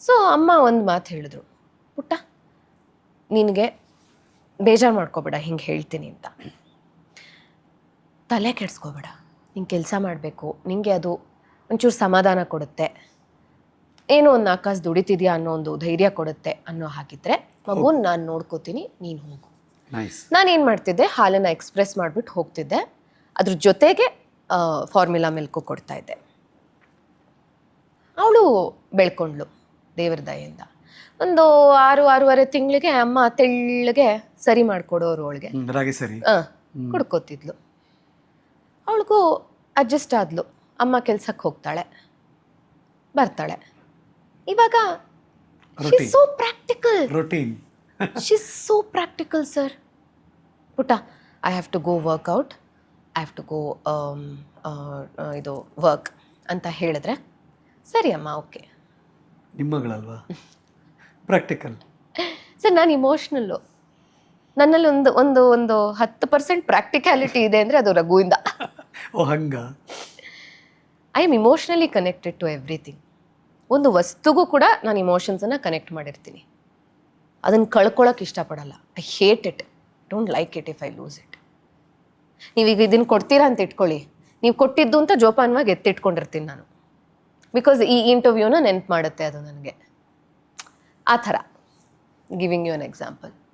So ಅಮ್ಮ ಒಂದು ಮಾತು ಹೇಳಿದ್ರು, ಪುಟ್ಟ ನಿನಗೆ ಬೇಜಾರು ಮಾಡ್ಕೋಬೇಡ ಹಿಂಗೆ ಹೇಳ್ತೀನಿ ಅಂತ, ತಲೆ ಕೆಡಿಸ್ಕೋಬೇಡ, ನಿಂಗೆ ಕೆಲಸ ಮಾಡಬೇಕು, ನಿಂಗೆ ಅದು ಒಂಚೂರು ಸಮಾಧಾನ ಕೊಡುತ್ತೆ, ಏನೋ ಒಂದು ನಾಲ್ಕಾಸು ದುಡಿತಿದ್ಯಾ ಅನ್ನೋ ಒಂದು ಧೈರ್ಯ ಕೊಡುತ್ತೆ ಅನ್ನೋ ಹಾಗಿದ್ರೆ ಮಗುನ ನಾನು ನೋಡ್ಕೋತೀನಿ, ನೀನು ಹೋಗು. ನಾನೇನು ಮಾಡ್ತಿದ್ದೆ, ಹಾಲನ್ನು ಎಕ್ಸ್ಪ್ರೆಸ್ ಮಾಡಿಬಿಟ್ಟು ಹೋಗ್ತಿದ್ದೆ, ಅದ್ರ ಜೊತೆಗೆ ಫಾರ್ಮುಲಾ ಮಿಲ್ಕು ಕೊಡ್ತಾ ಇದ್ದೆ. ಅವಳು ಬೆಳ್ಕೊಂಡ್ಳು ದೇವ್ರ ದಯೆಯಿಂದ. ಒಂದು 6-6.5 ತಿಂಗಳಿಗೆ ಅಮ್ಮ ತೆಳ್ಳಗೆ ಸರಿ ಮಾಡಿಕೊಡೋರು ಅವಳಿಗೆ, ರಾಗಿ ಸರಿ ಕುಡ್ಕೋತಿದ್ಲು. ಅವಳಿಗೂ ಅಡ್ಜಸ್ಟ್ ಆದ್ಲು. ಅಮ್ಮ ಕೆಲ್ಸಕ್ಕೆ ಹೋಗ್ತಾಳೆ, ಬರ್ತಾಳೆ. ಇವಾಗ so practical, routine. She's so practical sir. ಪುಟ್ಟ I have to go workout, I have to go ಇದು ವರ್ಕ್ ಅಂತ ಹೇಳಿದ್ರೆ, ಸರಿ ಅಮ್ಮ ಓಕೆ. ನಿಮ್ಮಗಳಲ್ವಾ ಪ್ರಾಕ್ಟಿಕಲ್? ಸರ್ ನಾನು ಇಮೋಷ್ನಲ್ಲು, ನನ್ನಲ್ಲಿ ಒಂದು ಒಂದು ಒಂದು 10% ಪ್ರಾಕ್ಟಿಕ್ಯಾಲಿಟಿ ಇದೆ ಅಂದರೆ ಅದು ರಘುವಿಂದ. ಓ ಹಂಗ. I am emotionally connected to everything. ಒಂದು ವಸ್ತುಗೂ ಕೂಡ ನಾನು ಇಮೋಷನ್ಸನ್ನು ಕನೆಕ್ಟ್ ಮಾಡಿರ್ತೀನಿ. ಅದನ್ನು ಕಳ್ಕೊಳ್ಳೋಕೆ ಇಷ್ಟಪಡಲ್ಲ. I hate it, don't like it if I lose it. ನೀವೀಗ ಇದನ್ನು ಕೊಡ್ತೀರಾ ಅಂತ ಇಟ್ಕೊಳ್ಳಿ, ನೀವು ಕೊಟ್ಟಿದ್ದು ಅಂತ ಜೋಪಾನವಾಗಿ ಎತ್ತಿಟ್ಕೊಂಡಿರ್ತೀನಿ ನಾನು. ಬಿಕಾಸ್ ಈ ಇಂಟರ್ವ್ಯೂನ ನೆನ್ಪು ಮಾಡುತ್ತೆ ಅದು ನನಗೆ. ಆ ಥರ, ಗಿವಿಂಗ್ ಯು ಅನ್ ಎಕ್ಸಾಂಪಲ್.